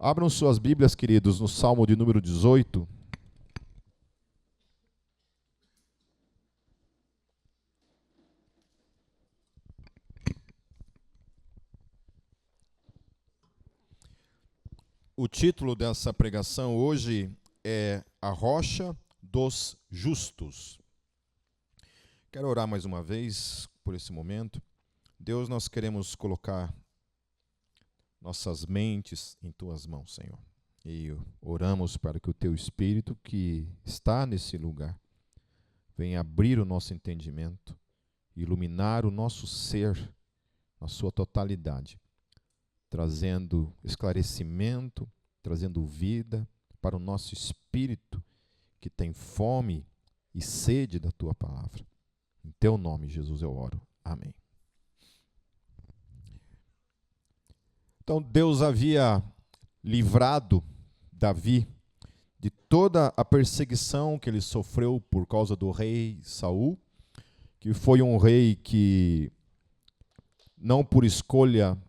Abram suas Bíblias, queridos, no Salmo de número 18. O título dessa pregação hoje é A Rocha dos Justos. Quero orar mais uma vez por esse momento. Deus, nós queremos colocar nossas mentes em Tuas mãos, Senhor. E oramos para que o Teu Espírito, que está nesse lugar, venha abrir o nosso entendimento, iluminar o nosso ser na sua totalidade, trazendo esclarecimento, trazendo vida para o nosso espírito, que tem fome e sede da Tua palavra. Em Teu nome, Jesus, eu oro. Amém. Então, Deus havia livrado Davi de toda a perseguição que ele sofreu por causa do rei Saul, que foi um rei que, não por escolha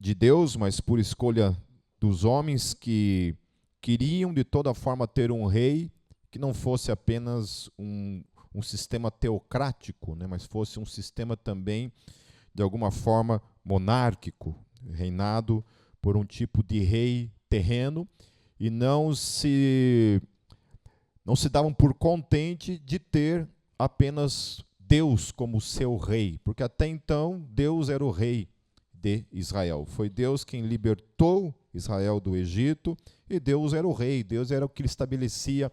de Deus, mas por escolha dos homens que queriam de toda forma ter um rei que não fosse apenas um sistema teocrático, né, mas fosse um sistema também, de alguma forma, monárquico, reinado por um tipo de rei terreno, e não se davam por contente de ter apenas Deus como seu rei, porque até então Deus era o rei de Israel. Foi Deus quem libertou Israel do Egito, e Deus era o rei, Deus era o que estabelecia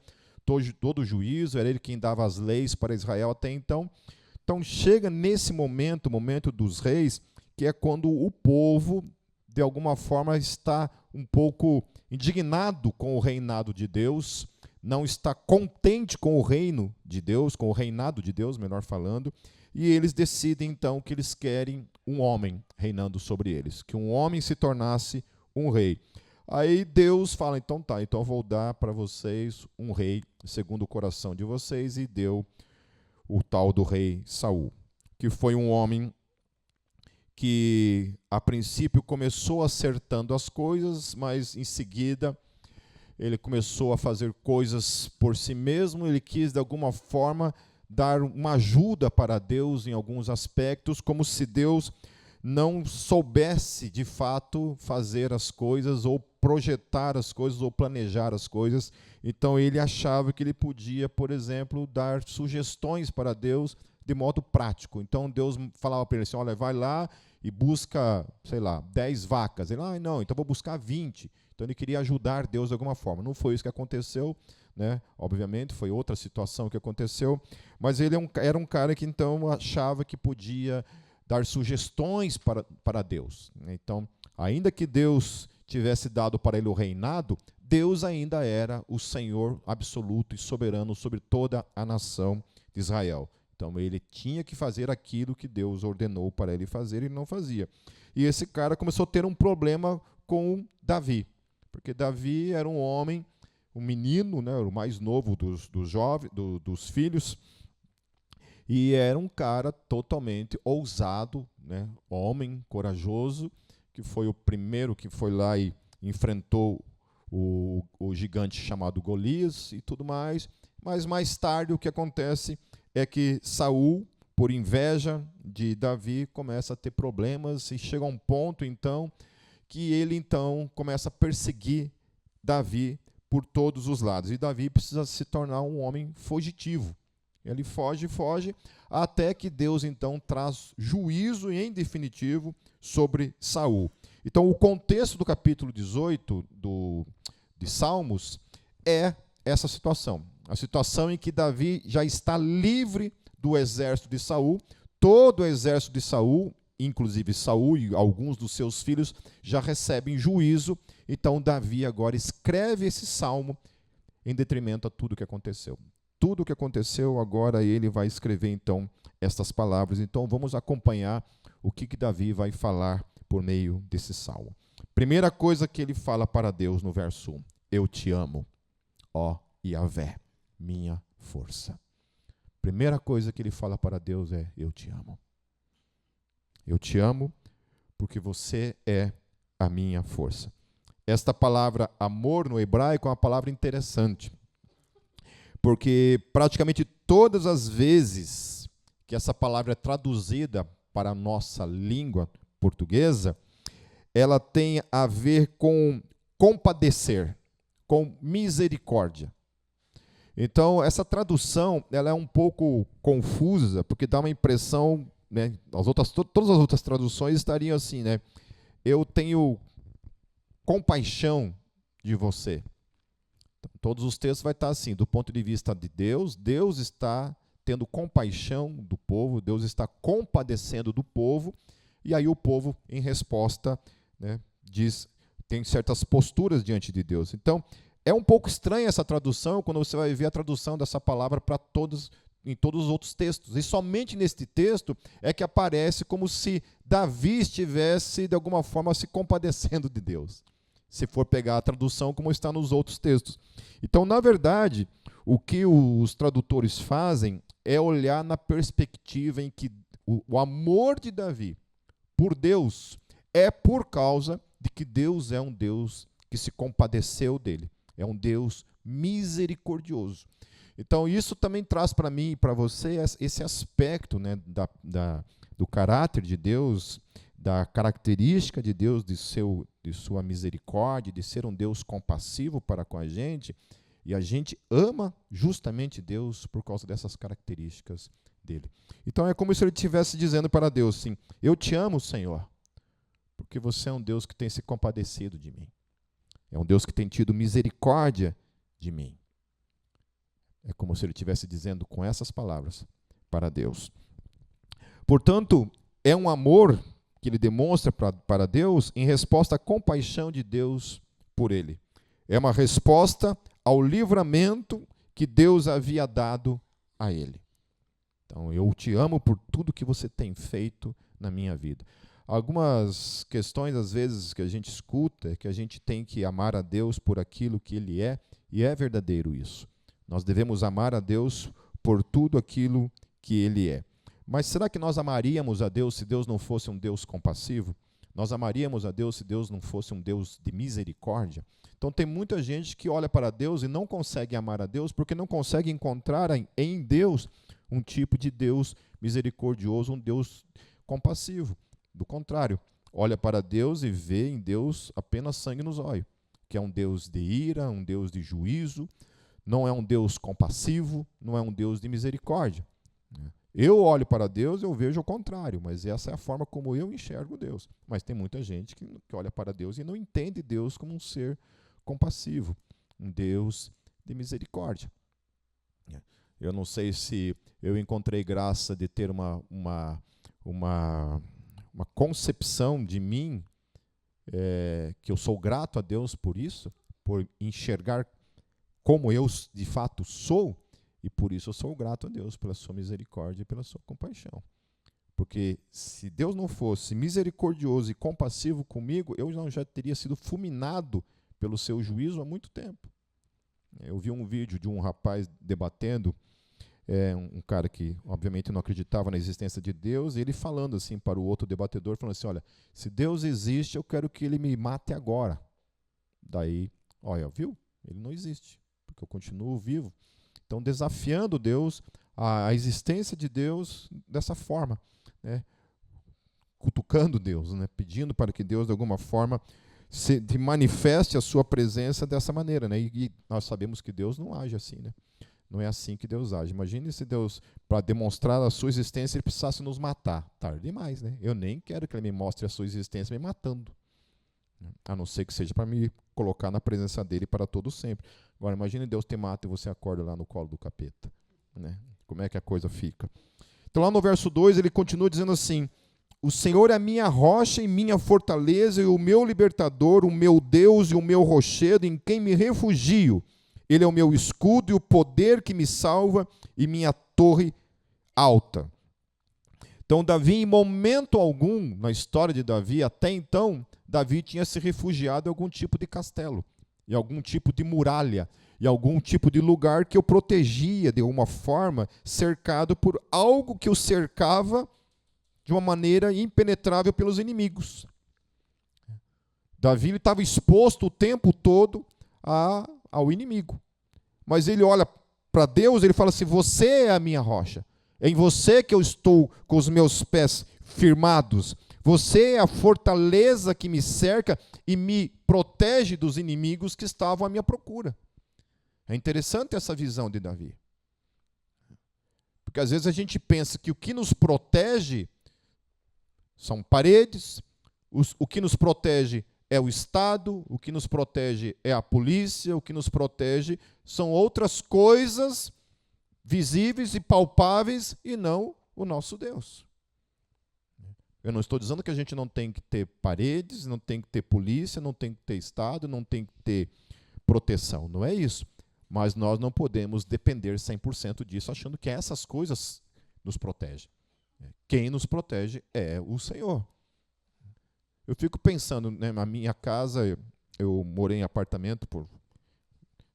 todo o juízo, era ele quem dava as leis para Israel até então. Então chega nesse momento, o momento dos reis, que é quando o povo, de alguma forma, está um pouco indignado com o reinado de Deus, não está contente com o reino de Deus, com o reinado de Deus, melhor falando, e eles decidem então que eles querem um homem reinando sobre eles, que um homem se tornasse um rei. Aí Deus fala, então tá, então eu vou dar para vocês um rei segundo o coração de vocês, e deu o tal do rei Saul, que foi um homem que a princípio começou acertando as coisas, mas em seguida ele começou a fazer coisas por si mesmo, ele quis de alguma forma dar uma ajuda para Deus em alguns aspectos, como se Deus não soubesse de fato fazer as coisas, ou projetar as coisas, ou planejar as coisas. Então ele achava que ele podia, por exemplo, dar sugestões para Deus de modo prático. Então Deus falava para ele assim, olha, vai lá e busca, sei lá, 10 vacas. Ele, não, então vou buscar 20. Então ele queria ajudar Deus de alguma forma. Não foi isso que aconteceu, né? Obviamente, foi outra situação que aconteceu, mas ele era um cara que então achava que podia dar sugestões para Deus. Então, ainda que Deus tivesse dado para ele o reinado, Deus ainda era o Senhor absoluto e soberano sobre toda a nação de Israel. Então ele tinha que fazer aquilo que Deus ordenou para ele fazer, e ele não fazia. E esse cara começou a ter um problema com Davi, porque Davi era um homem, um menino, né, o mais novo dos filhos, e era um cara totalmente ousado, né, homem corajoso, que foi o primeiro que foi lá e enfrentou o gigante chamado Golias e tudo mais. Mas mais tarde o que acontece é que Saul, por inveja de Davi, começa a ter problemas, e chega a um ponto então que ele então começa a perseguir Davi por todos os lados. E Davi precisa se tornar um homem fugitivo. Ele foge, até que Deus então traz juízo em definitivo sobre Saul. Então o contexto do capítulo 18 de Salmos é essa situação. A situação em que Davi já está livre do exército de Saul. Todo o exército de Saul, inclusive Saul e alguns dos seus filhos, já recebem juízo. Então Davi agora escreve esse salmo em detrimento a tudo o que aconteceu. Tudo o que aconteceu, agora ele vai escrever então estas palavras. Então vamos acompanhar o que Davi vai falar por meio desse salmo. Primeira coisa que ele fala para Deus no verso 1: eu te amo, ó Yahvé, minha força. Primeira coisa que ele fala para Deus é: eu te amo. Eu te amo porque você é a minha força. esta palavra amor no hebraico é uma palavra interessante, porque praticamente todas as vezes que essa palavra é traduzida para a nossa língua portuguesa, ela tem a ver com compadecer, com misericórdia. Então, essa tradução ela é um pouco confusa, porque dá uma impressão, né, todas as outras traduções estariam assim, né? Eu tenho compaixão de você. Então, todos os textos vai estar assim, do ponto de vista de Deus, Deus está tendo compaixão do povo, Deus está compadecendo do povo, e aí o povo, em resposta, né, tem certas posturas diante de Deus. Então, é um pouco estranha essa tradução quando você vai ver a tradução dessa palavra em todos os outros textos. E somente neste texto é que aparece como se Davi estivesse, de alguma forma, se compadecendo de Deus, se for pegar a tradução como está nos outros textos. Então, na verdade, o que os tradutores fazem é olhar na perspectiva em que o amor de Davi por Deus é por causa de que Deus é um Deus que se compadeceu dele. É um Deus misericordioso. Então, isso também traz para mim e para você esse aspecto, né, do caráter de Deus, da característica de Deus, de sua misericórdia, de ser um Deus compassivo para com a gente. E a gente ama justamente Deus por causa dessas características dele. Então, é como se ele estivesse dizendo para Deus assim: eu te amo, Senhor, porque você é um Deus que tem se compadecido de mim. É um Deus que tem tido misericórdia de mim. É como se ele estivesse dizendo com essas palavras para Deus. Portanto, é um amor que ele demonstra para Deus em resposta à compaixão de Deus por ele. É uma resposta ao livramento que Deus havia dado a ele. Então, eu te amo por tudo que você tem feito na minha vida. Algumas questões, às vezes, que a gente escuta é que a gente tem que amar a Deus por aquilo que Ele é, e é verdadeiro isso. Nós devemos amar a Deus por tudo aquilo que Ele é. Mas será que nós amaríamos a Deus se Deus não fosse um Deus compassivo? Nós amaríamos a Deus se Deus não fosse um Deus de misericórdia? Então tem muita gente que olha para Deus e não consegue amar a Deus porque não consegue encontrar em Deus um tipo de Deus misericordioso, um Deus compassivo. Do contrário, olha para Deus e vê em Deus apenas sangue nos olhos, que é um Deus de ira, um Deus de juízo, não é um Deus compassivo, não é um Deus de misericórdia. Eu olho para Deus e eu vejo o contrário, mas essa é a forma como eu enxergo Deus. Mas tem muita gente que olha para Deus e não entende Deus como um ser compassivo, um Deus de misericórdia. Eu não sei se eu encontrei graça de ter uma concepção de mim, que eu sou grato a Deus por isso, por enxergar como eu de fato sou, e por isso eu sou grato a Deus pela sua misericórdia e pela sua compaixão. Porque se Deus não fosse misericordioso e compassivo comigo, eu já teria sido fulminado pelo seu juízo há muito tempo. Eu vi um vídeo de um rapaz debatendo, um cara que obviamente não acreditava na existência de Deus, e ele falando assim para o outro debatedor, falando assim: olha, se Deus existe, eu quero que ele me mate agora. Daí, olha, viu? Ele não existe, porque eu continuo vivo. Então, desafiando Deus, a existência de Deus dessa forma, né? Cutucando Deus, né? Pedindo para que Deus, de alguma forma, manifeste a sua presença dessa maneira, né? E nós sabemos que Deus não age assim, né? Não é assim que Deus age. Imagine se Deus, para demonstrar a sua existência, ele precisasse nos matar. Tarde demais, né? Eu nem quero que ele me mostre a sua existência me matando, a não ser que seja para me colocar na presença dele para todo sempre. Agora, imagine Deus te mata e você acorda lá no colo do capeta, né? Como é que a coisa fica? Então, lá no verso 2, ele continua dizendo assim: o Senhor é a minha rocha e minha fortaleza e o meu libertador, o meu Deus e o meu rochedo, em quem me refugio. Ele é o meu escudo e o poder que me salva e minha torre alta. Então, Davi, em momento algum na história de Davi, até então, Davi tinha se refugiado em algum tipo de castelo, em algum tipo de muralha, em algum tipo de lugar que o protegia de alguma forma, cercado por algo que o cercava de uma maneira impenetrável pelos inimigos. Davi estava exposto o tempo todo ao inimigo. Mas ele olha para Deus, ele fala assim: você é a minha rocha. É em você que eu estou com os meus pés firmados. Você é a fortaleza que me cerca e me protege dos inimigos que estavam à minha procura. É interessante essa visão de Davi. Porque às vezes a gente pensa que o que nos protege são paredes, o que nos protege é o Estado, o que nos protege é a polícia, o que nos protege são outras coisas visíveis e palpáveis e não o nosso Deus. Eu não estou dizendo que a gente não tem que ter paredes, não tem que ter polícia, não tem que ter Estado, não tem que ter proteção. Não é isso. Mas nós não podemos depender 100% disso, achando que essas coisas nos protegem. Quem nos protege é o Senhor. Eu fico pensando, né, na minha casa, eu morei em apartamento por,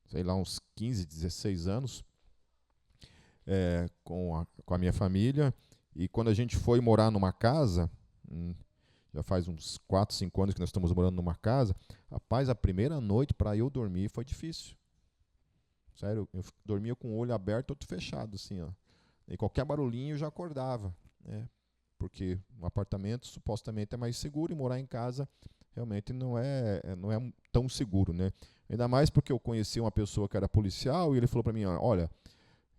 sei lá, uns 15, 16 anos, com a minha família, e quando a gente foi morar numa casa, já faz uns 4, 5 anos que nós estamos morando numa casa, rapaz, a primeira noite para eu dormir foi difícil. Sério, eu dormia com o olho aberto, outro fechado, assim, ó. E qualquer barulhinho eu já acordava, né? Porque um apartamento supostamente é mais seguro e morar em casa realmente não é tão seguro, né? Ainda mais porque eu conheci uma pessoa que era policial e ele falou para mim, olha,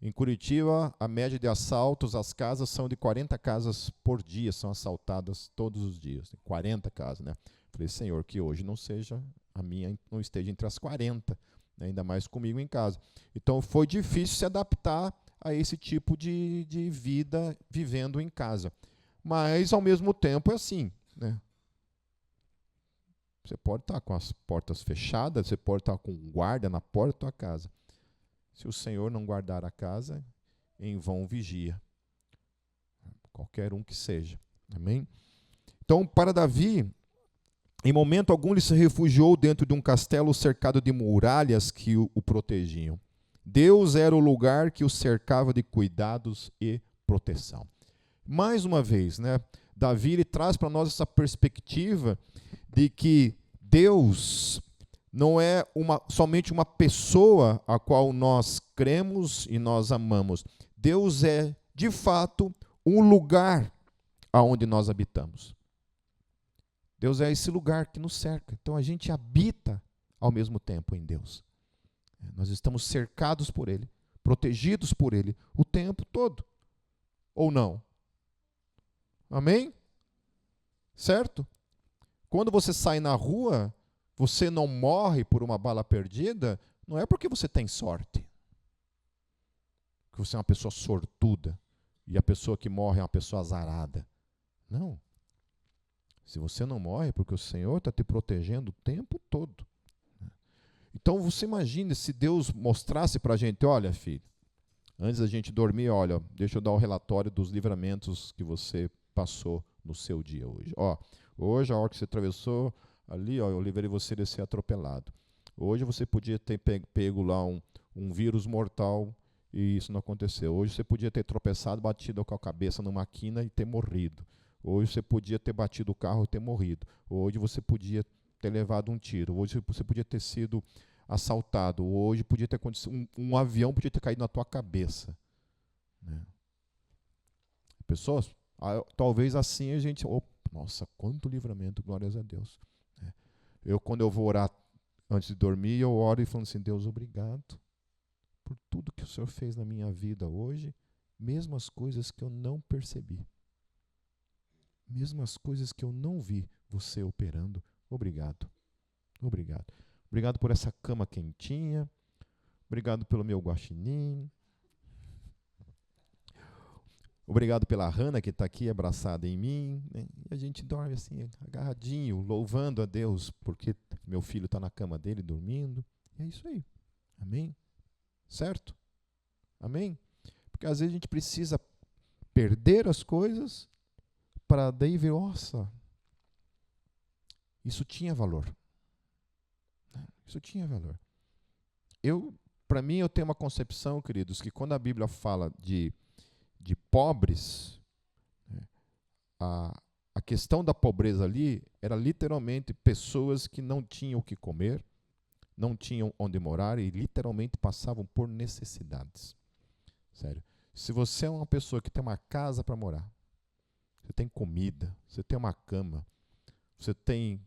em Curitiba a média de assaltos às casas são de 40 casas por dia, são assaltadas todos os dias, 40 casas, né? Falei, Senhor, que hoje não seja a minha, não esteja entre as 40, né? Ainda mais comigo em casa. Então foi difícil se adaptar a esse tipo de vida vivendo em casa. Mas, ao mesmo tempo, é assim, né? Você pode estar com as portas fechadas, você pode estar com um guarda na porta da tua casa. Se o Senhor não guardar a casa, em vão vigia. Qualquer um que seja. Amém? Então, para Davi, em momento algum ele se refugiou dentro de um castelo cercado de muralhas que o protegiam. Deus era o lugar que o cercava de cuidados e proteção. Mais uma vez, né, Davi ele traz para nós essa perspectiva de que Deus não é somente uma pessoa a qual nós cremos e nós amamos. Deus é, de fato, um lugar aonde nós habitamos. Deus é esse lugar que nos cerca. Então a gente habita ao mesmo tempo em Deus. Nós estamos cercados por Ele, protegidos por Ele o tempo todo. Ou não? Amém? Certo? Quando você sai na rua, você não morre por uma bala perdida, não é porque você tem sorte. Que você é uma pessoa sortuda e a pessoa que morre é uma pessoa azarada. Não. Se você não morre, é porque o Senhor está te protegendo o tempo todo. Então você imagina se Deus mostrasse para a gente, olha filho, antes da gente dormir, olha, deixa eu dar o relatório dos livramentos que você passou no seu dia hoje. Hoje, a hora que você atravessou ali, eu livrei você de ser atropelado. Hoje você podia ter pego lá um vírus mortal e isso não aconteceu. Hoje você podia ter tropeçado, batido com a cabeça numa quina e ter morrido. Hoje você podia ter batido o carro e ter morrido. Hoje você podia ter levado um tiro. Hoje você podia ter sido assaltado. Hoje podia ter acontecido, um avião podia ter caído na tua cabeça. Né? Pessoas, talvez assim a gente... nossa, quanto livramento, glórias a Deus. Quando eu vou orar antes de dormir, eu oro e falo assim, Deus, obrigado por tudo que o Senhor fez na minha vida hoje, mesmo as coisas que eu não percebi. Mesmo as coisas que eu não vi você operando, obrigado. Obrigado. Obrigado por essa cama quentinha. Obrigado pelo meu guaxinim. Obrigado pela Hannah que está aqui abraçada em mim. Né? E a gente dorme assim, agarradinho, louvando a Deus, porque meu filho está na cama dele dormindo. E é isso aí. Amém? Certo? Amém? Porque às vezes a gente precisa perder as coisas para daí ver, nossa, isso tinha valor. Isso tinha valor. Para mim, eu tenho uma concepção, queridos, que quando a Bíblia fala de pobres, questão da pobreza ali era literalmente pessoas que não tinham o que comer, não tinham onde morar e literalmente passavam por necessidades. Sério. Se você é uma pessoa que tem uma casa para morar, você tem comida, você tem uma cama, você tem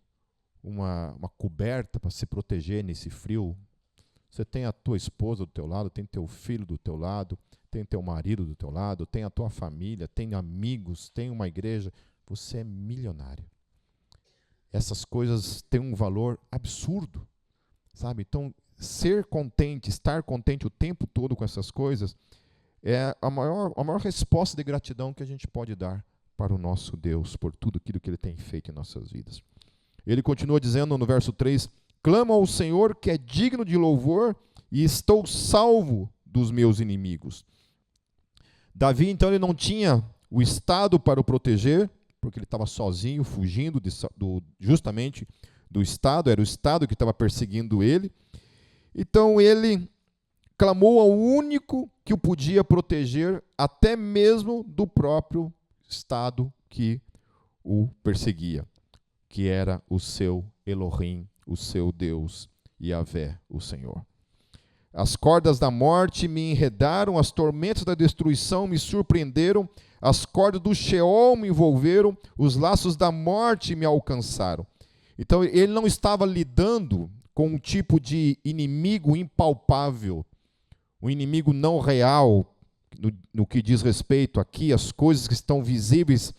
uma coberta para se proteger nesse frio, você tem a tua esposa do teu lado, tem teu filho do teu lado, tem teu marido do teu lado, tem a tua família, tem amigos, tem uma igreja, você é milionário. Essas coisas têm um valor absurdo, sabe? Então, ser contente, estar contente o tempo todo com essas coisas, é a maior resposta de gratidão que a gente pode dar para o nosso Deus, por tudo aquilo que Ele tem feito em nossas vidas. Ele continua dizendo no verso 3, clamo ao Senhor que é digno de louvor e estou salvo dos meus inimigos. Davi, então, ele não tinha o Estado para o proteger, porque ele estava sozinho, fugindo justamente do Estado, era o Estado que estava perseguindo ele. Então ele clamou ao único que o podia proteger, até mesmo do próprio Estado que o perseguia, que era o seu Elohim, o seu Deus, Yahvé, o Senhor. As cordas da morte me enredaram, as tormentas da destruição me surpreenderam, as cordas do Sheol me envolveram, os laços da morte me alcançaram. Então ele não estava lidando com um tipo de inimigo impalpável, um inimigo não real, no que diz respeito aqui, as coisas que estão visíveis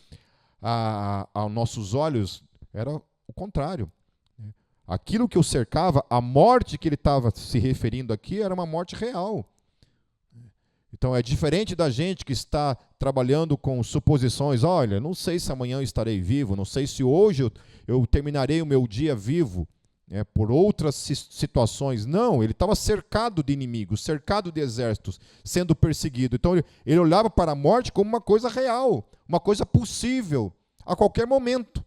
aos nossos olhos, era o contrário. Aquilo que o cercava, a morte que ele estava se referindo aqui, era uma morte real. Então é diferente da gente que está trabalhando com suposições, olha, não sei se amanhã eu estarei vivo, não sei se hoje eu terminarei o meu dia vivo, por outras situações. Não, ele estava cercado de inimigos, cercado de exércitos, sendo perseguido. Então ele olhava para a morte como uma coisa real, uma coisa possível, a qualquer momento.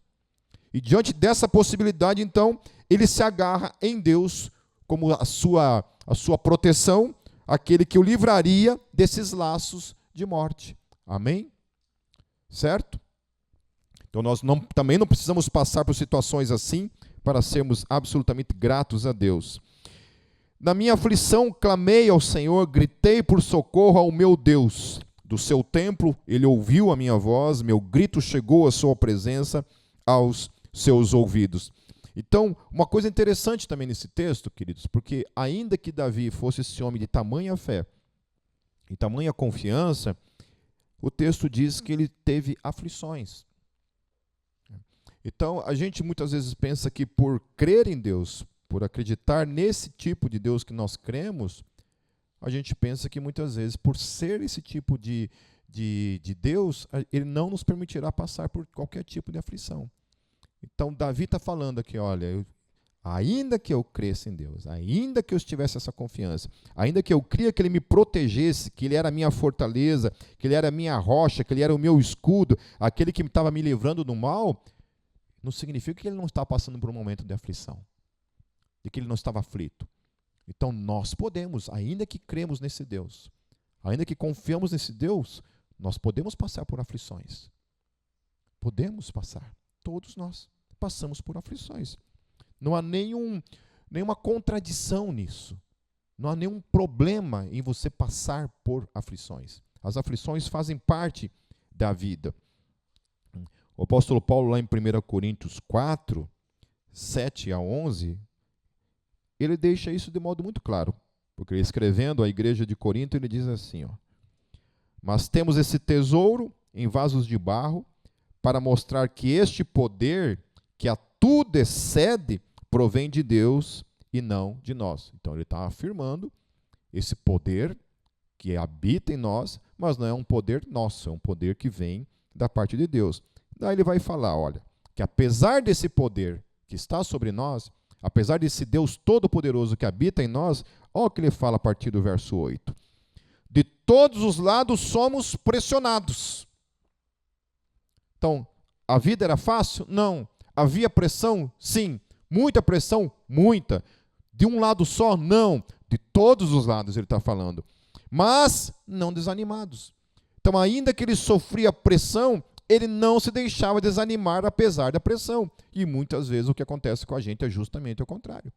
E diante dessa possibilidade, então, ele se agarra em Deus como a sua proteção, aquele que o livraria desses laços de morte. Amém? Certo? Então nós também não precisamos passar por situações assim para sermos absolutamente gratos a Deus. Na minha aflição clamei ao Senhor, gritei por socorro ao meu Deus. Do seu templo ele ouviu a minha voz, meu grito chegou à sua presença, aos seus ouvidos. Então, uma coisa interessante também nesse texto, queridos, porque ainda que Davi fosse esse homem de tamanha fé e tamanha confiança, o texto diz que ele teve aflições. Então, a gente muitas vezes pensa que por crer em Deus, por acreditar nesse tipo de Deus que nós cremos, a gente pensa que muitas vezes, por ser esse tipo de Deus, ele não nos permitirá passar por qualquer tipo de aflição. Então, Davi está falando aqui, olha, ainda que eu cresça em Deus, ainda que eu tivesse essa confiança, ainda que eu cria que Ele me protegesse, que Ele era a minha fortaleza, que Ele era a minha rocha, que Ele era o meu escudo, aquele que estava me livrando do mal, não significa que Ele não está passando por um momento de aflição, de que Ele não estava aflito. Então, nós podemos, ainda que cremos nesse Deus, ainda que confiamos nesse Deus, nós podemos passar por aflições. Podemos passar. Todos nós passamos por aflições. Não há nenhuma contradição nisso. Não há nenhum problema em você passar por aflições. As aflições fazem parte da vida. O apóstolo Paulo, lá em 1 Coríntios 4, 7 a 11, ele deixa isso de modo muito claro. Porque escrevendo à igreja de Corinto, ele diz assim, mas temos esse tesouro em vasos de barro, para mostrar que este poder, que a tudo excede, provém de Deus e não de nós. Então ele está afirmando esse poder que habita em nós, mas não é um poder nosso, é um poder que vem da parte de Deus. Daí ele vai falar, olha, que apesar desse poder que está sobre nós, apesar desse Deus todo-poderoso que habita em nós, olha o que ele fala a partir do verso 8. De todos os lados somos pressionados. Então, a vida era fácil? Não. Havia pressão? Sim. Muita pressão? Muita. De um lado só? Não. De todos os lados ele está falando. Mas não desanimados. Então, ainda que ele sofria pressão, ele não se deixava desanimar apesar da pressão. E muitas vezes o que acontece com a gente é justamente o contrário.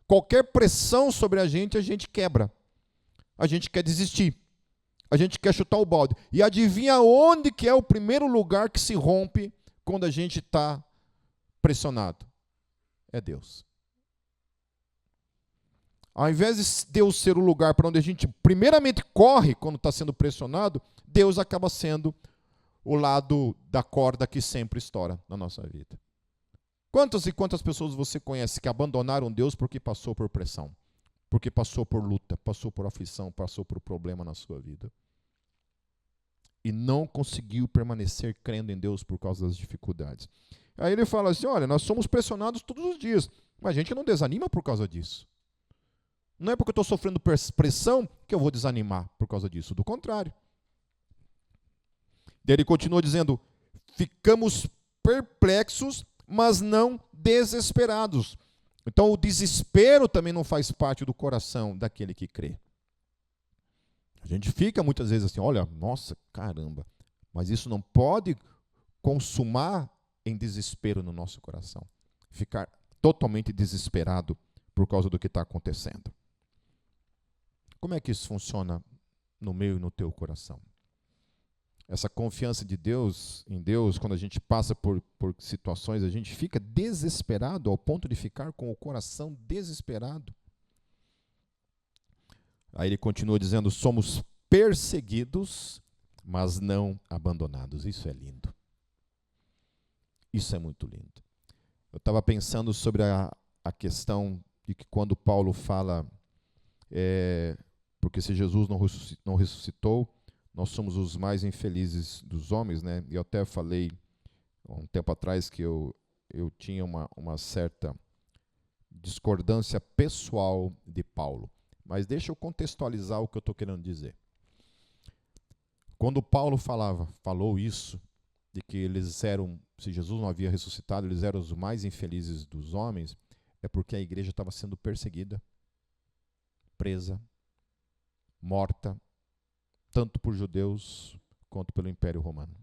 Qualquer pressão sobre a gente quebra. A gente quer desistir. A gente quer chutar o balde. E adivinha onde que é o primeiro lugar que se rompe quando a gente está pressionado? É Deus. Ao invés de Deus ser o lugar para onde a gente primeiramente corre quando está sendo pressionado, Deus acaba sendo o lado da corda que sempre estoura na nossa vida. Quantas e quantas pessoas você conhece que abandonaram Deus porque passou por pressão? Porque passou por luta, passou por aflição, passou por problema na sua vida. E não conseguiu permanecer crendo em Deus por causa das dificuldades. Aí ele fala assim, olha, nós somos pressionados todos os dias, mas a gente não desanima por causa disso. Não é porque eu estou sofrendo pressão que eu vou desanimar por causa disso. Do contrário. Daí ele continua dizendo, ficamos perplexos, mas não desesperados. Então o desespero também não faz parte do coração daquele que crê. A gente fica muitas vezes assim, olha, nossa, caramba. Mas isso não pode consumar em desespero no nosso coração. Ficar totalmente desesperado por causa do que está acontecendo. Como é que isso funciona no meu e no teu coração? Essa confiança de Deus, em Deus, quando a gente passa por situações, a gente fica desesperado ao ponto de ficar com o coração desesperado. Aí ele continua dizendo, somos perseguidos, mas não abandonados. Isso é lindo. Isso é muito lindo. Eu estava pensando sobre a questão de que quando Paulo fala, porque se Jesus não ressuscitou, nós somos os mais infelizes dos homens, né? E eu até falei um tempo atrás que eu tinha uma certa discordância pessoal de Paulo. Mas deixa eu contextualizar o que eu estou querendo dizer. Quando Paulo falou isso, de que eles eram, se Jesus não havia ressuscitado, eles eram os mais infelizes dos homens, é porque a igreja estava sendo perseguida, presa, morta, tanto por judeus quanto pelo Império Romano.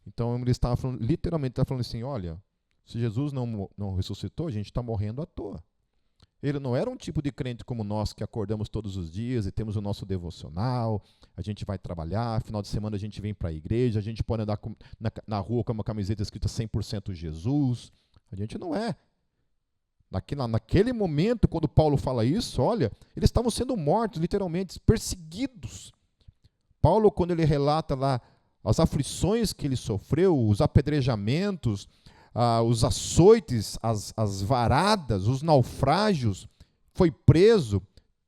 Então ele estava falando, literalmente estava falando assim, olha, se Jesus não ressuscitou, a gente está morrendo à toa. Ele não era um tipo de crente como nós, que acordamos todos os dias e temos o nosso devocional, a gente vai trabalhar, final de semana a gente vem para a igreja, a gente pode andar na rua com uma camiseta escrita 100% Jesus. A gente não é. Naquele momento, quando Paulo fala isso, olha, eles estavam sendo mortos, literalmente, perseguidos. Paulo, quando ele relata lá as aflições que ele sofreu, os apedrejamentos, os açoites, as varadas, os naufrágios, foi preso,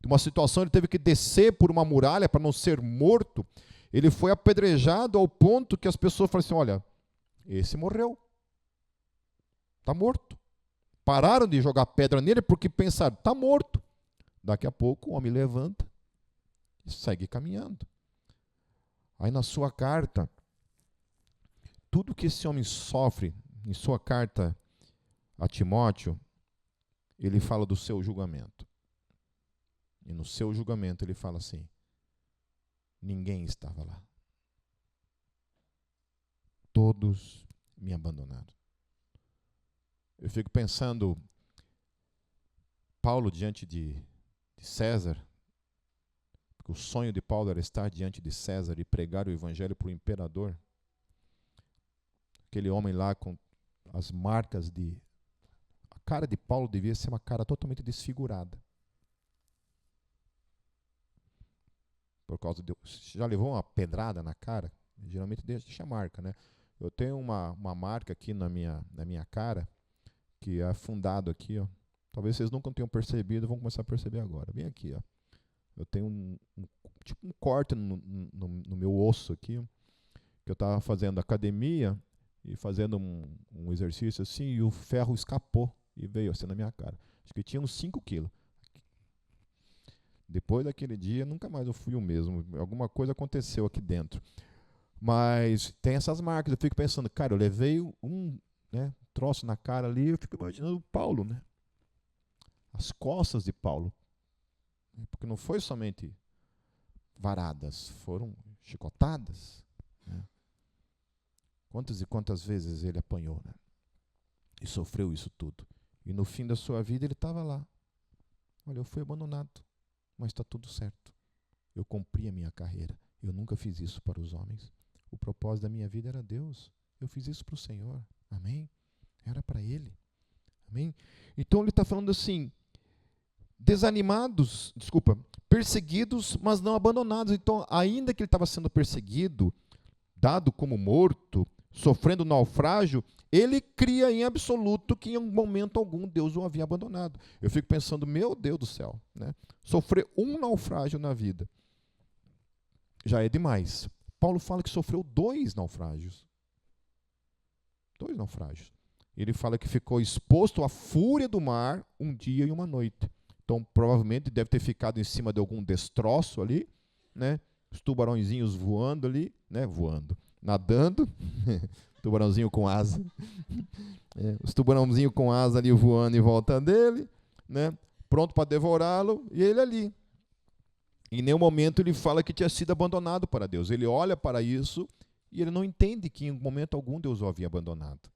uma situação ele teve que descer por uma muralha para não ser morto, ele foi apedrejado ao ponto que as pessoas falaram assim, olha, esse morreu, está morto. Pararam de jogar pedra nele porque pensaram, está morto. Daqui a pouco o homem levanta e segue caminhando. Aí na sua carta, tudo que esse homem sofre, em sua carta a Timóteo, ele fala do seu julgamento. E no seu julgamento ele fala assim, ninguém estava lá. Todos me abandonaram. Eu fico pensando, Paulo diante de César, porque o sonho de Paulo era estar diante de César e pregar o evangelho para o imperador. Aquele homem lá com as marcas de... A cara de Paulo devia ser uma cara totalmente desfigurada. Por causa de... Já levou uma pedrada na cara? Geralmente deixa marca, né? Eu tenho uma marca aqui na minha cara, que é afundado aqui, ó. Talvez vocês nunca tenham percebido, vão começar a perceber agora. Bem aqui, ó. Eu tenho tipo um corte no meu osso aqui, que eu estava fazendo academia e fazendo um exercício assim, e o ferro escapou e veio assim na minha cara. Acho que tinha uns 5 quilos. Depois daquele dia, nunca mais eu fui o mesmo. Alguma coisa aconteceu aqui dentro. Mas tem essas marcas. Eu fico pensando, cara, eu levei troço na cara ali, eu fico imaginando o Paulo, né? As costas de Paulo. Porque não foi somente varadas, foram chicotadas. Né? Quantas e quantas vezes ele apanhou, né? E sofreu isso tudo. E no fim da sua vida ele estava lá. Olha, eu fui abandonado, mas está tudo certo. Eu cumpri a minha carreira. Eu nunca fiz isso para os homens. O propósito da minha vida era Deus. Eu fiz isso para o Senhor. Amém? Era para Ele. Amém? Então ele está falando assim, perseguidos, mas não abandonados. Então, ainda que ele estava sendo perseguido, dado como morto, sofrendo naufrágio, ele cria em absoluto que em um momento algum Deus o havia abandonado. Eu fico pensando, meu Deus do céu, né? Sofrer um naufrágio na vida já é demais. Paulo fala que sofreu 2 naufrágios. 2 naufrágios. Ele fala que ficou exposto à fúria do mar um dia e uma noite. Então, provavelmente deve ter ficado em cima de algum destroço ali, né? Os tubarõezinhos voando ali, né? Nadando, tubarãozinho com asa. Os tubarãozinhos com asa ali voando em volta dele, né? Pronto para devorá-lo, e ele ali. Em nenhum momento ele fala que tinha sido abandonado para Deus. Ele olha para isso e ele não entende que em momento algum Deus o havia abandonado.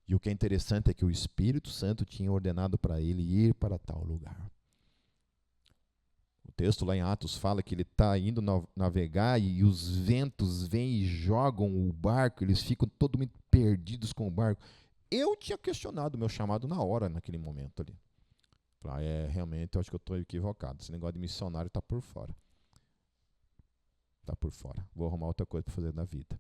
E o que é interessante é que o Espírito Santo tinha ordenado para ele ir para tal lugar. O texto lá em Atos fala que ele está indo navegar e os ventos vêm e jogam o barco, eles ficam totalmente perdidos com o barco. Eu tinha questionado o meu chamado na hora, naquele momento ali. Falei, realmente eu acho que eu estou equivocado. Esse negócio de missionário está por fora. Está por fora. Vou arrumar outra coisa para fazer na vida.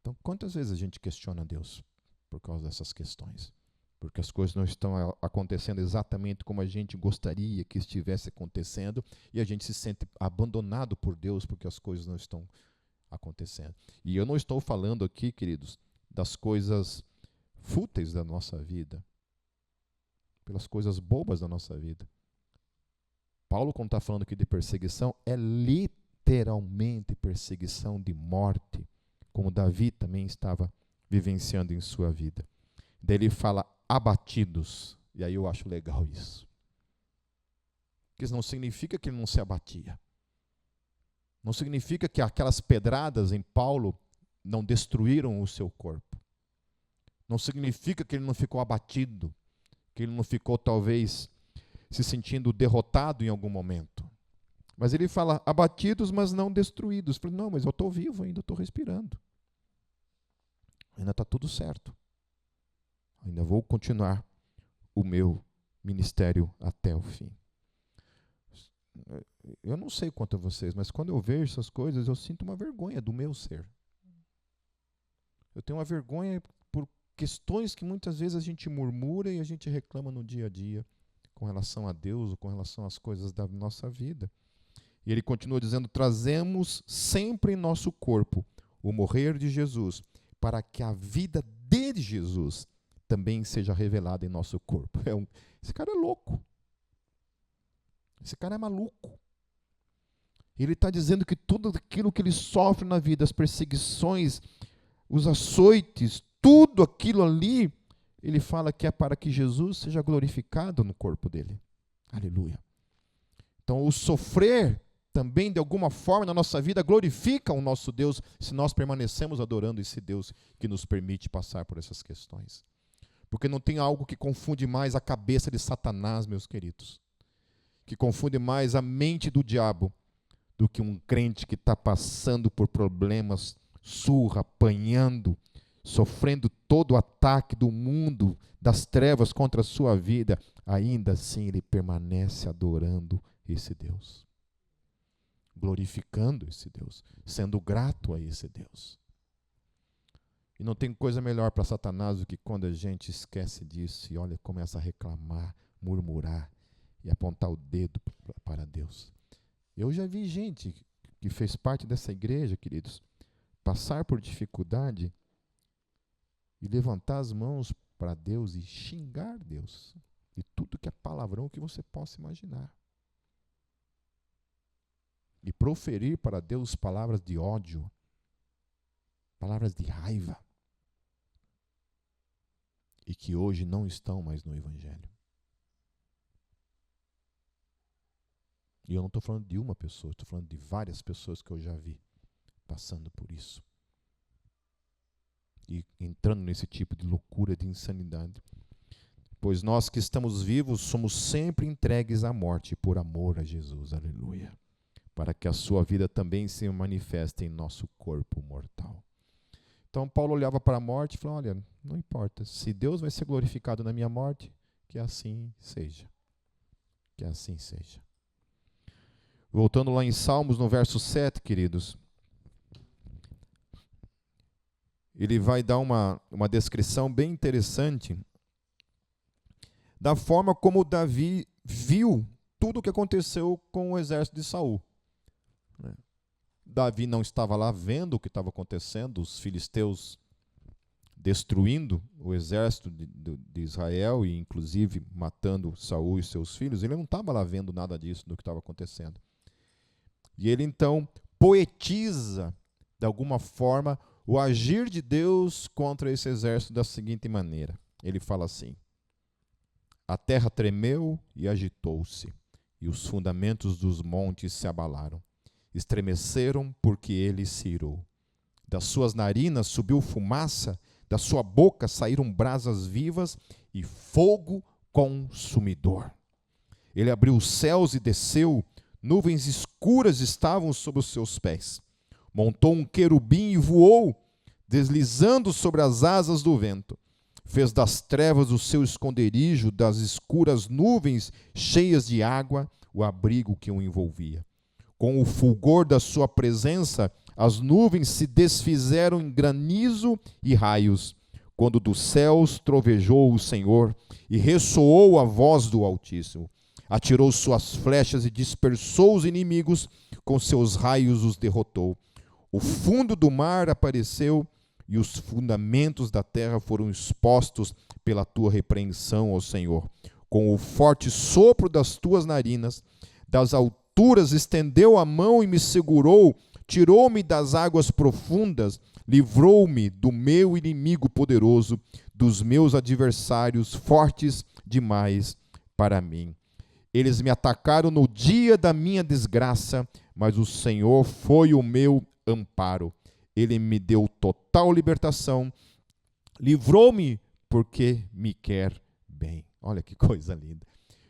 Então, quantas vezes a gente questiona Deus por causa dessas questões? Porque as coisas não estão acontecendo exatamente como a gente gostaria que estivesse acontecendo e a gente se sente abandonado por Deus porque as coisas não estão acontecendo. E eu não estou falando aqui, queridos, das coisas fúteis da nossa vida, pelas coisas bobas da nossa vida. Paulo, quando está falando aqui de perseguição, é literalmente perseguição de morte, como Davi também estava vivenciando em sua vida. Daí ele fala abatidos, e aí eu acho legal isso. Porque isso não significa que ele não se abatia. Não significa que aquelas pedradas em Paulo não destruíram o seu corpo. Não significa que ele não ficou abatido, que ele não ficou talvez se sentindo derrotado em algum momento. Mas ele fala abatidos, mas não destruídos. Não, mas eu estou vivo ainda, estou respirando. Ainda está tudo certo. Ainda vou continuar o meu ministério até o fim. Eu não sei quanto a vocês, mas quando eu vejo essas coisas, eu sinto uma vergonha do meu ser. Eu tenho uma vergonha por questões que muitas vezes a gente murmura e a gente reclama no dia a dia com relação a Deus ou com relação às coisas da nossa vida. E ele continua dizendo, trazemos sempre em nosso corpo o morrer de Jesus, para que a vida de Jesus também seja revelada em nosso corpo. Esse cara é louco. Esse cara é maluco. Ele está dizendo que tudo aquilo que ele sofre na vida, as perseguições, os açoites, tudo aquilo ali, ele fala que é para que Jesus seja glorificado no corpo dele. Aleluia. Então, o sofrer também, de alguma forma, na nossa vida, glorifica o nosso Deus, se nós permanecemos adorando esse Deus que nos permite passar por essas questões. Porque não tem algo que confunde mais a cabeça de Satanás, meus queridos, que confunde mais a mente do diabo, do que um crente que está passando por problemas, surra, apanhando, sofrendo todo o ataque do mundo, das trevas contra a sua vida, ainda assim ele permanece adorando esse Deus, glorificando esse Deus, sendo grato a esse Deus. E não tem coisa melhor para Satanás do que quando a gente esquece disso e olha, começa a reclamar, murmurar e apontar o dedo para Deus. Eu já vi gente que fez parte dessa igreja, queridos, passar por dificuldade e levantar as mãos para Deus e xingar Deus de tudo que é palavrão que você possa imaginar. E proferir para Deus palavras de ódio, palavras de raiva, e que hoje não estão mais no Evangelho. E eu não estou falando de uma pessoa, estou falando de várias pessoas que eu já vi passando por isso. e entrando nesse tipo de loucura, de insanidade. Pois nós que estamos vivos somos sempre entregues à morte por amor a Jesus. Aleluia. Para que a sua vida também se manifeste em nosso corpo mortal. Então Paulo olhava para a morte e falava, olha, não importa, se Deus vai ser glorificado na minha morte, que assim seja. Que assim seja. Voltando lá em Salmos, no verso 7, queridos, ele vai dar uma descrição bem interessante da forma como Davi viu tudo o que aconteceu com o exército de Saul. Davi não estava lá vendo o que estava acontecendo, os filisteus destruindo o exército de Israel e inclusive matando Saul e seus filhos. Ele não estava lá vendo nada disso, do que estava acontecendo. E ele então poetiza, de alguma forma, o agir de Deus contra esse exército da seguinte maneira. Ele fala assim: a terra tremeu e agitou-se, e os fundamentos dos montes se abalaram. Estremeceram porque ele se irou. Das suas narinas subiu fumaça, da sua boca saíram brasas vivas e fogo consumidor. Ele abriu os céus e desceu, nuvens escuras estavam sob os seus pés. Montou um querubim e voou, deslizando sobre as asas do vento. Fez das trevas o seu esconderijo, das escuras nuvens cheias de água, o abrigo que o envolvia. Com o fulgor da sua presença, as nuvens se desfizeram em granizo e raios, quando dos céus trovejou o Senhor e ressoou a voz do Altíssimo. Atirou suas flechas e dispersou os inimigos, com seus raios os derrotou. O fundo do mar apareceu e os fundamentos da terra foram expostos pela tua repreensão, ó Senhor. Com o forte sopro das tuas narinas, das alturas estendeu a mão e me segurou, tirou-me das águas profundas, livrou-me do meu inimigo poderoso, dos meus adversários fortes demais para mim. Eles me atacaram no dia da minha desgraça, mas o Senhor foi o meu amparo. Ele me deu total libertação, livrou-me porque me quer bem. Olha que coisa linda.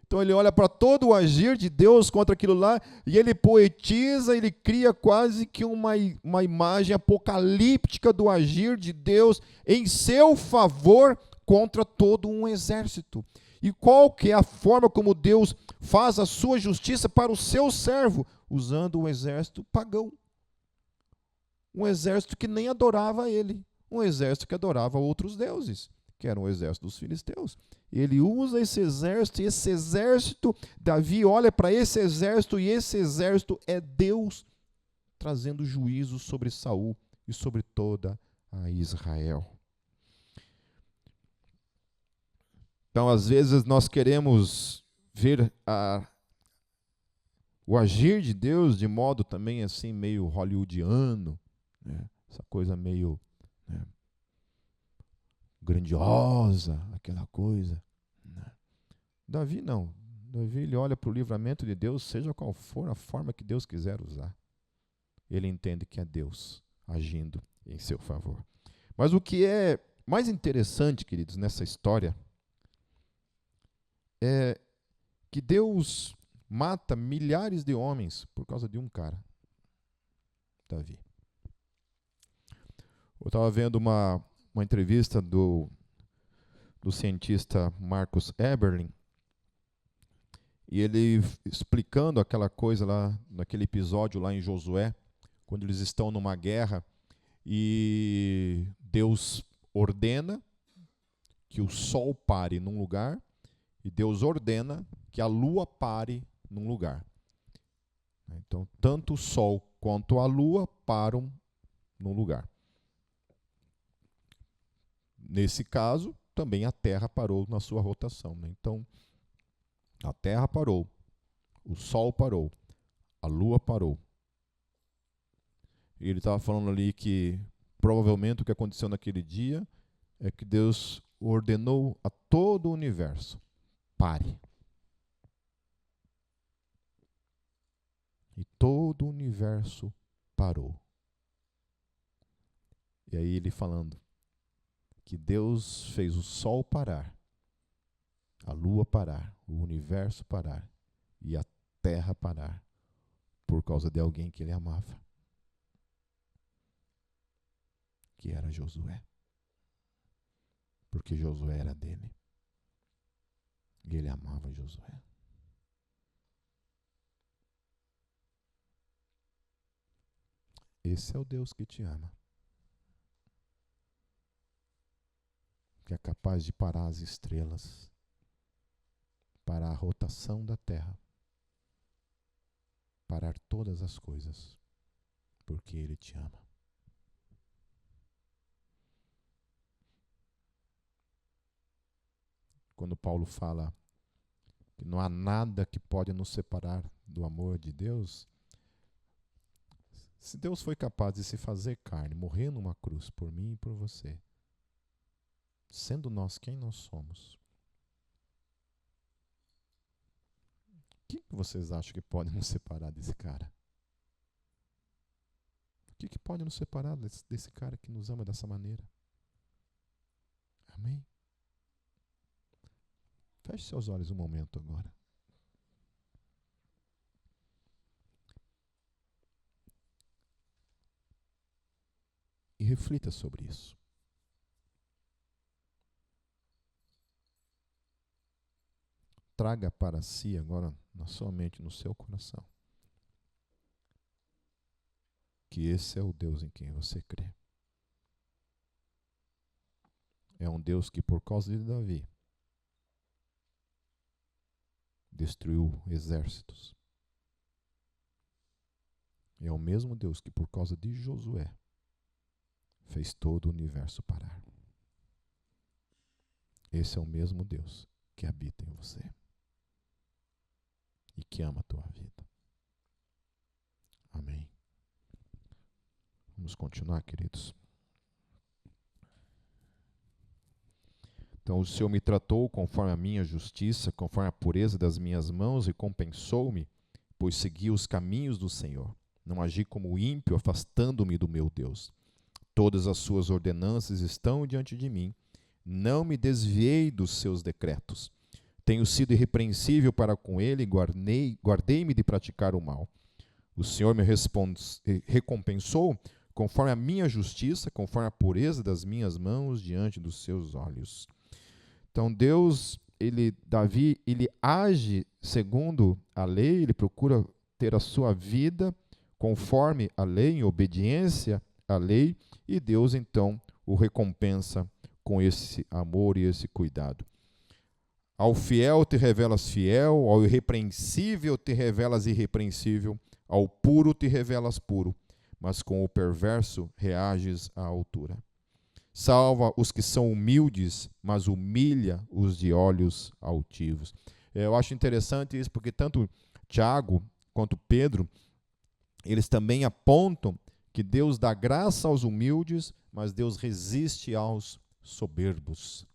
Então ele olha para todo o agir de Deus contra aquilo lá e ele poetiza, ele cria quase que uma imagem apocalíptica do agir de Deus em seu favor contra todo um exército. E qual que é a forma como Deus faz a sua justiça para o seu servo? Usando um exército pagão. Um exército que nem adorava ele. Um exército que adorava outros deuses, que era o exército dos filisteus. Ele usa esse exército, Davi olha para esse exército, e esse exército é Deus trazendo juízo sobre Saul e sobre toda a Israel. Então, às vezes, nós queremos ver o agir de Deus de modo também assim, meio hollywoodiano, né? Essa coisa meio, né, grandiosa, aquela coisa. Né? Davi não. Davi ele olha para o livramento de Deus, seja qual for a forma que Deus quiser usar. Ele entende que é Deus agindo em seu favor. Mas o que é mais interessante, queridos, nessa história, é que Deus mata milhares de homens por causa de um cara, Davi. Eu estava vendo uma entrevista do cientista Marcus Eberlin, e ele explicando aquela coisa lá, naquele episódio lá em Josué, quando eles estão numa guerra e Deus ordena que o sol pare num lugar e Deus ordena que a lua pare num lugar. Então, tanto o sol quanto a lua param num lugar. Nesse caso, também a Terra parou na sua rotação. Né? Então, a Terra parou, o sol parou, a lua parou. E ele estava falando ali que provavelmente o que aconteceu naquele dia é que Deus ordenou a todo o universo: pare. E todo o universo parou. E aí ele falando: que Deus fez o sol parar, a lua parar, o universo parar e a terra parar por causa de alguém que ele amava, que era Josué. Porque Josué era dele. E ele amava Josué. Esse é o Deus que te ama. Que é capaz de parar as estrelas, parar a rotação da terra, parar todas as coisas, porque Ele te ama. Quando Paulo fala que não há nada que pode nos separar do amor de Deus, se Deus foi capaz de se fazer carne, morrer numa cruz por mim e por você, sendo nós quem nós somos, o que vocês acham que pode nos separar desse cara? O que pode nos separar desse cara que nos ama dessa maneira? Amém? Feche seus olhos um momento agora. E reflita sobre isso. Traga para si agora, na sua mente, no seu coração, que esse é o Deus em quem você crê. É um Deus que, por causa de Davi, destruiu exércitos. É o mesmo Deus que, por causa de Josué, fez todo o universo parar. Esse é o mesmo Deus que habita em você e que ama a tua vida. Amém. Vamos continuar, queridos. Então o Senhor me tratou conforme a minha justiça, conforme a pureza das minhas mãos, e compensou-me, pois segui os caminhos do Senhor. Não agi como ímpio, afastando-me do meu Deus. Todas as suas ordenanças estão diante de mim. Não me desviei dos seus decretos. Tenho sido irrepreensível para com ele e guardei-me de praticar o mal. O Senhor me recompensou conforme a minha justiça, conforme a pureza das minhas mãos diante dos seus olhos. Então Deus, Davi, ele age segundo a lei, ele procura ter a sua vida conforme a lei, em obediência à lei, e Deus então o recompensa com esse amor e esse cuidado. Ao fiel te revelas fiel, ao irrepreensível te revelas irrepreensível, ao puro te revelas puro, mas com o perverso reages à altura. Salva os que são humildes, mas humilha os de olhos altivos. Eu acho interessante isso, porque tanto Tiago quanto Pedro, eles também apontam que Deus dá graça aos humildes, mas Deus resiste aos soberbos.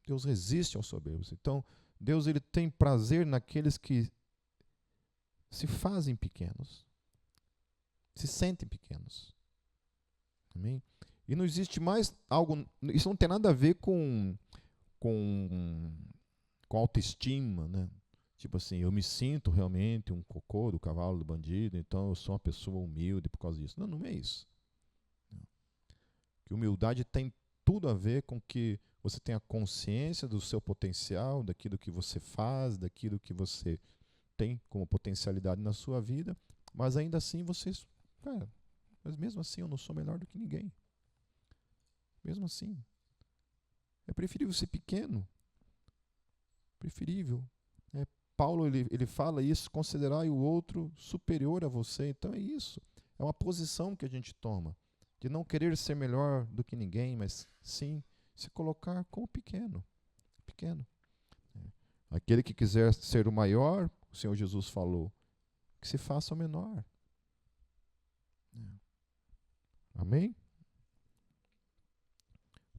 Deus resiste aos soberbos. Então, Deus ele tem prazer naqueles que se fazem pequenos, se sentem pequenos. Amém? E não existe mais algo, isso não tem nada a ver com autoestima, né? Tipo assim, eu me sinto realmente um cocô do cavalo do bandido, então eu sou uma pessoa humilde por causa disso. Não, não é isso. Que humildade tem tudo a ver com que você tenha consciência do seu potencial, daquilo que você faz, daquilo que você tem como potencialidade na sua vida, mas ainda assim mas mesmo assim eu não sou melhor do que ninguém. Mesmo assim. É preferível ser pequeno. Preferível. Paulo ele fala isso, considerai o outro superior a você. Então é isso. É uma posição que a gente toma. De não querer ser melhor do que ninguém, mas sim se colocar como pequeno. Pequeno. Aquele que quiser ser o maior, o Senhor Jesus falou, que se faça o menor. Amém?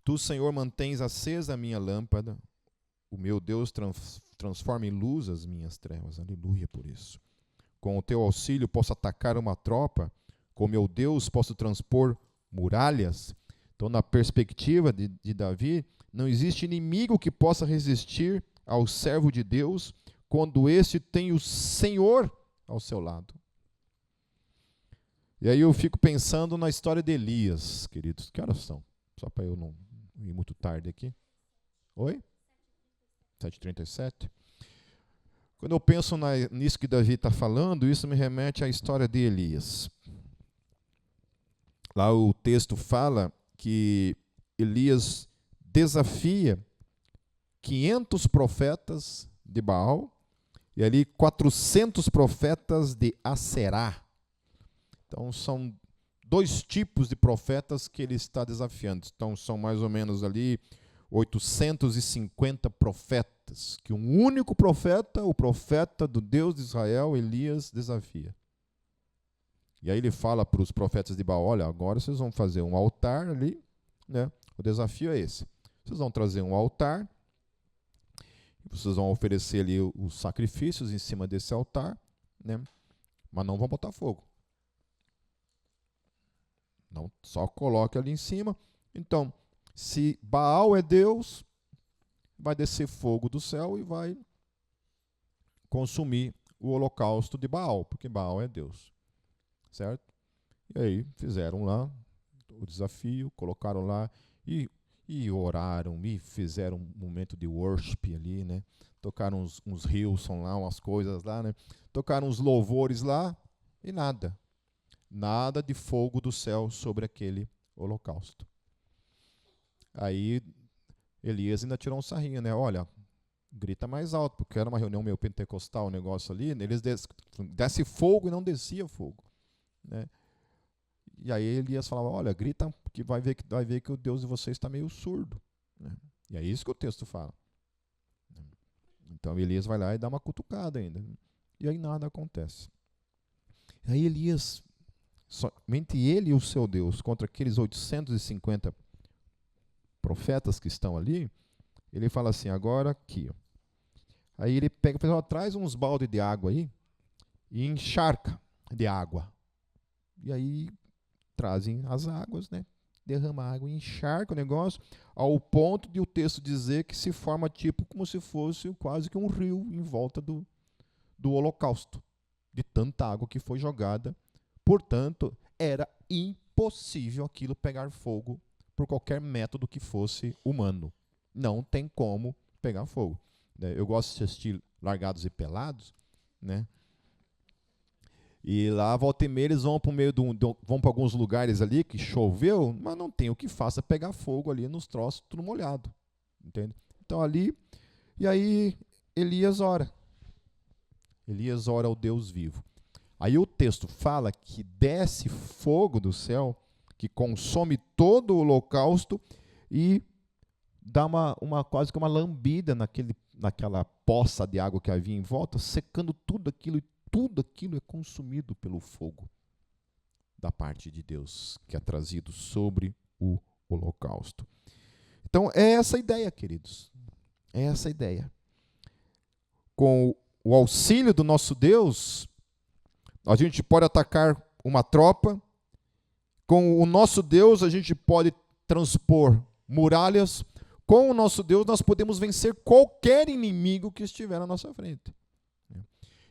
Tu, Senhor, mantens acesa a minha lâmpada. O meu Deus transforma em luz as minhas trevas. Aleluia por isso. Com o teu auxílio posso atacar uma tropa. Com o meu Deus posso transpor muralhas. Então, na perspectiva de Davi, não existe inimigo que possa resistir ao servo de Deus quando este tem o Senhor ao seu lado. E aí eu fico pensando na história de Elias, queridos. Que horas são? Só para eu não ir muito tarde aqui. Oi? 7h37. Quando eu penso nisso que Davi está falando, isso me remete à história de Elias. Lá o texto fala que Elias desafia 500 profetas de Baal e ali 400 profetas de Aserá. Então são dois tipos de profetas que ele está desafiando. Então são mais ou menos ali 850 profetas, que um único profeta, o profeta do Deus de Israel, Elias, desafia. E aí ele fala para os profetas de Baal, olha, agora vocês vão fazer um altar ali, né? O desafio é esse. Vocês vão trazer um altar, vocês vão oferecer ali os sacrifícios em cima desse altar, né? Mas não vão botar fogo. Não, só coloque ali em cima. Então, se Baal é Deus, vai descer fogo do céu e vai consumir o holocausto de Baal, porque Baal é Deus. Certo? E aí fizeram lá o desafio, colocaram lá e oraram, e fizeram um momento de worship ali, né? Tocaram uns Hillsong lá, umas coisas lá, né? Tocaram uns louvores lá e nada. Nada de fogo do céu sobre aquele holocausto. Aí Elias ainda tirou um sarrinho, né? Olha, grita mais alto, porque era uma reunião meio pentecostal, um negócio ali, né? Eles desce fogo e não descia fogo, né? E aí Elias falava, olha, grita que vai ver que o Deus de vocês está meio surdo, né? E é isso que o texto fala. Então Elias vai lá e dá uma cutucada ainda. E aí nada acontece. Aí Elias, somente ele e o seu Deus, contra aqueles 850 profetas que estão ali, ele fala assim, agora aqui. Ó. Aí ele pega, traz uns balde de água aí e encharca de água. E aí trazem as águas, né? Derrama água e encharca o negócio, ao ponto de o texto dizer que se forma tipo como se fosse quase que um rio em volta do holocausto, de tanta água que foi jogada. Portanto, era impossível aquilo pegar fogo por qualquer método que fosse humano. Não tem como pegar fogo. Eu gosto de assistir Largados e Pelados, né? E lá, volta e meia, eles vão para o meio vão para alguns lugares ali que choveu, mas não tem o que faça pegar fogo ali nos troços, tudo molhado. Entende? Então ali, e aí Elias ora. Elias ora ao Deus vivo. Aí o texto fala que desce fogo do céu, que consome todo o holocausto e dá quase que uma lambida naquela poça de água que havia em volta, secando tudo aquilo, e tudo aquilo é consumido pelo fogo da parte de Deus, que é trazido sobre o holocausto. Então, é essa a ideia, queridos. É essa a ideia. Com o auxílio do nosso Deus, a gente pode atacar uma tropa. Com o nosso Deus, a gente pode transpor muralhas. Com o nosso Deus, nós podemos vencer qualquer inimigo que estiver na nossa frente.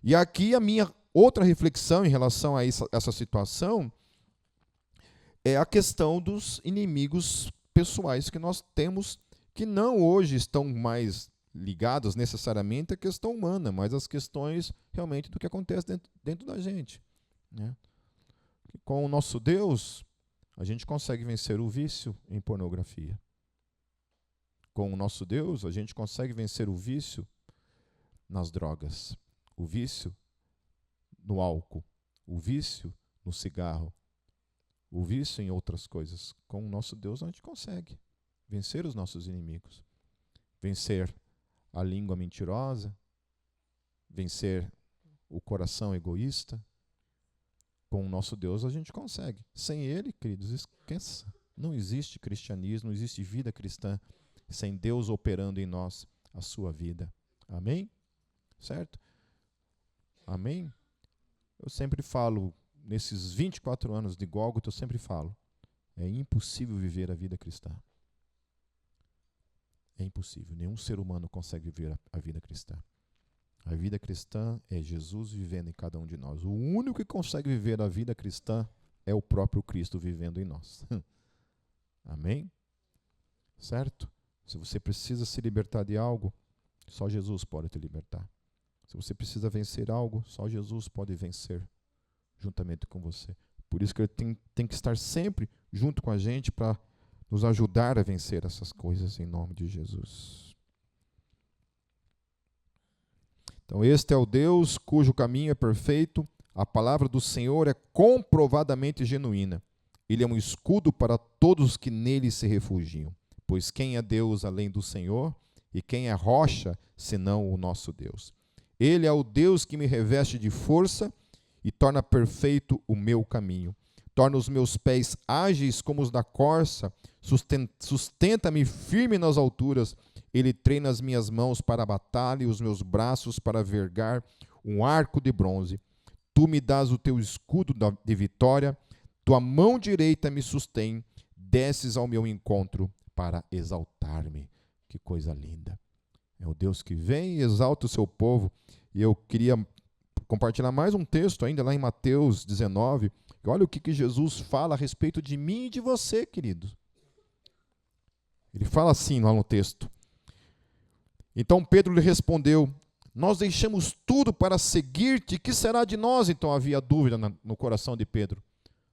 E aqui a minha outra reflexão em relação a essa situação é a questão dos inimigos pessoais que nós temos, que não hoje estão mais ligados necessariamente à questão humana, mas às questões realmente do que acontece dentro da gente, né? Com o nosso Deus, a gente consegue vencer o vício em pornografia. Com o nosso Deus, a gente consegue vencer o vício nas drogas, o vício no álcool, o vício no cigarro, o vício em outras coisas. Com o nosso Deus, a gente consegue vencer os nossos inimigos, vencer a língua mentirosa, vencer o coração egoísta. Com o nosso Deus, a gente consegue. Sem Ele, queridos, esqueça. Não existe cristianismo, não existe vida cristã sem Deus operando em nós a sua vida. Amém? Certo? Amém? Eu sempre falo, nesses 24 anos de Gólgota, eu sempre falo, É impossível viver a vida cristã. É impossível. Nenhum ser humano consegue viver a vida cristã. A vida cristã é Jesus vivendo em cada um de nós. O único que consegue viver a vida cristã é o próprio Cristo vivendo em nós. Amém? Certo? Se você precisa se libertar de algo, só Jesus pode te libertar. Se você precisa vencer algo, só Jesus pode vencer juntamente com você. Por isso que ele tem que estar sempre junto com a gente para nos ajudar a vencer essas coisas em nome de Jesus. Então, este é o Deus cujo caminho é perfeito, a palavra do Senhor é comprovadamente genuína. Ele é um escudo para todos os que nele se refugiam. Pois quem é Deus além do Senhor? E quem é rocha, senão o nosso Deus? Ele é o Deus que me reveste de força e torna perfeito o meu caminho. Torna os meus pés ágeis como os da corça, sustenta-me firme nas alturas. Ele treina as minhas mãos para a batalha e os meus braços para vergar um arco de bronze. Tu me dás o teu escudo de vitória, tua mão direita me sustém, desces ao meu encontro para exaltar-me. Que coisa linda. É o Deus que vem e exalta o seu povo. E eu queria compartilhar mais um texto ainda lá em Mateus 19. Olha o que Jesus fala a respeito de mim e de você, querido. Ele fala assim lá no texto. Então Pedro lhe respondeu: nós deixamos tudo para seguir-te, que será de nós? Então havia dúvida no coração de Pedro.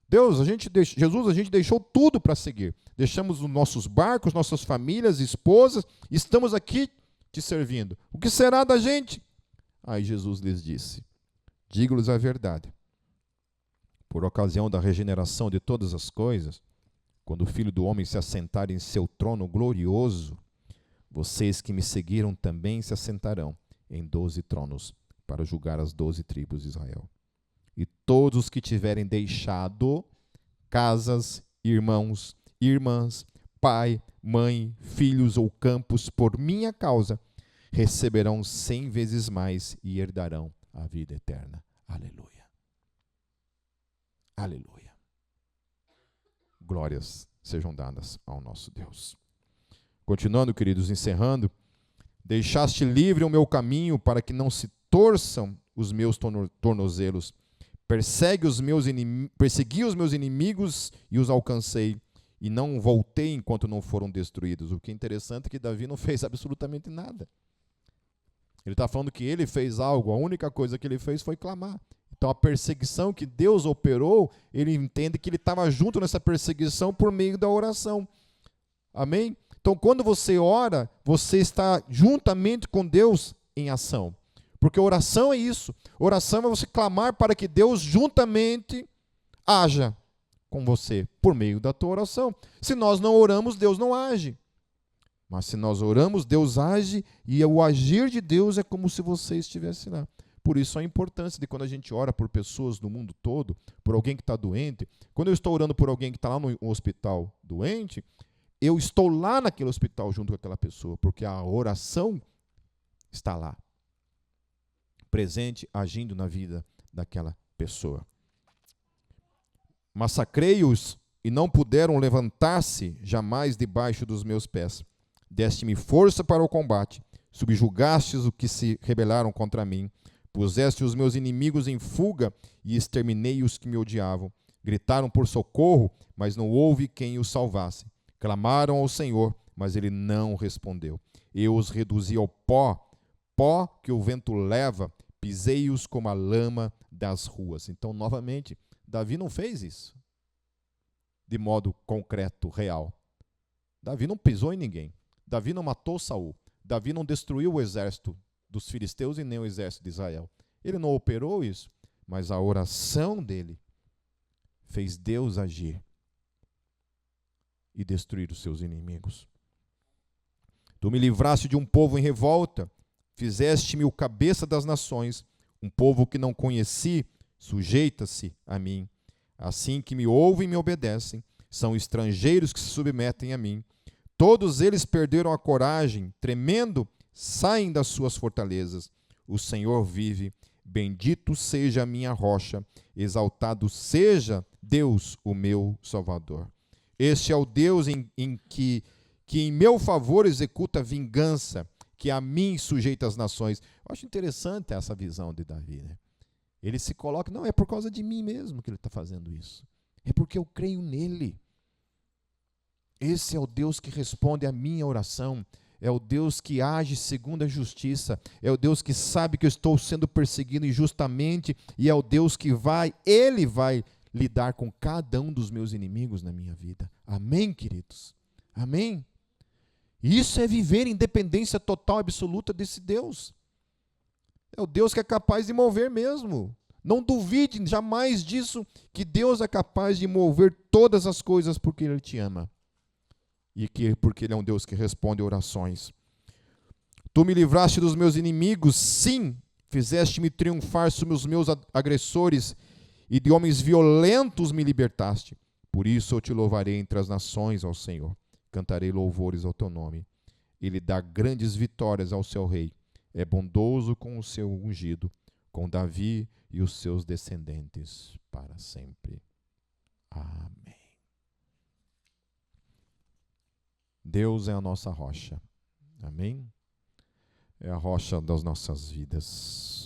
Jesus, a gente deixou tudo para seguir. Deixamos os nossos barcos, nossas famílias, esposas, estamos aqui te servindo. O que será da gente? Aí Jesus lhes disse: digo-lhes a verdade. Por ocasião da regeneração de todas as coisas, quando o Filho do Homem se assentar em seu trono glorioso, vocês que me seguiram também se assentarão em 12 tronos para julgar as 12 tribos de Israel. E todos os que tiverem deixado casas, irmãos, irmãs, pai, mãe, filhos ou campos por minha causa, receberão 100 vezes mais e herdarão a vida eterna. Aleluia. Aleluia. Glórias sejam dadas ao nosso Deus. Continuando, queridos, encerrando. Deixaste livre o meu caminho para que não se torçam os meus tornozelos. Persegui os meus inimigos e os alcancei. E não voltei enquanto não foram destruídos. O que é interessante é que Davi não fez absolutamente nada. Ele está falando que ele fez algo. A única coisa que ele fez foi clamar. Então a perseguição que Deus operou, ele entende que ele estava junto nessa perseguição por meio da oração. Amém? Então quando você ora, você está juntamente com Deus em ação. Porque oração é isso. Oração é você clamar para que Deus juntamente haja com você por meio da tua oração. Se nós não oramos, Deus não age. Mas se nós oramos, Deus age, e o agir de Deus é como se você estivesse lá. Por isso a importância de quando a gente ora por pessoas do mundo todo, por alguém que está doente. Quando eu estou orando por alguém que está lá no hospital doente, eu estou lá naquele hospital junto com aquela pessoa, porque a oração está lá, presente, agindo na vida daquela pessoa. Massacrei-os e não puderam levantar-se jamais debaixo dos meus pés. Deste-me força para o combate, subjugastes os que se rebelaram contra mim. Puseste os meus inimigos em fuga e exterminei os que me odiavam. Gritaram por socorro, mas não houve quem os salvasse. Clamaram ao Senhor, mas ele não respondeu. Eu os reduzi ao pó, pó que o vento leva, pisei-os como a lama das ruas. Então, novamente, Davi não fez isso de modo concreto, real. Davi não pisou em ninguém. Davi não matou Saul. Davi não destruiu o exército dos filisteus e nem o exército de Israel. Ele não operou isso, mas a oração dele fez Deus agir e destruir os seus inimigos. Tu me livraste de um povo em revolta, fizeste-me o cabeça das nações, um povo que não conheci, sujeita-se a mim. Assim que me ouvem e me obedecem, são estrangeiros que se submetem a mim. Todos eles perderam a coragem, tremendo, saem das suas fortalezas. O Senhor vive, bendito seja a minha rocha, exaltado seja Deus, o meu Salvador. Este é o Deus que em meu favor executa vingança, que a mim sujeita as nações. Eu acho interessante essa visão de Davi, né? Ele se coloca, não, é por causa de mim mesmo que ele está fazendo isso. É porque eu creio nele. Esse é o Deus que responde à minha oração. É o Deus que age segundo a justiça. É o Deus que sabe que eu estou sendo perseguido injustamente. E é o Deus que Ele vai lidar com cada um dos meus inimigos na minha vida. Amém, queridos? Amém? Isso é viver em dependência total e absoluta desse Deus. É o Deus que é capaz de mover mesmo. Não duvide jamais disso, que Deus é capaz de mover todas as coisas porque Ele te ama. Porque Ele é um Deus que responde orações. Tu me livraste dos meus inimigos, sim, fizeste-me triunfar sobre os meus agressores, e de homens violentos me libertaste. Por isso eu te louvarei entre as nações, ó Senhor. Cantarei louvores ao teu nome. Ele dá grandes vitórias ao seu rei. É bondoso com o seu ungido, com Davi e os seus descendentes para sempre. Amém. Deus é a nossa rocha. Amém? É a rocha das nossas vidas.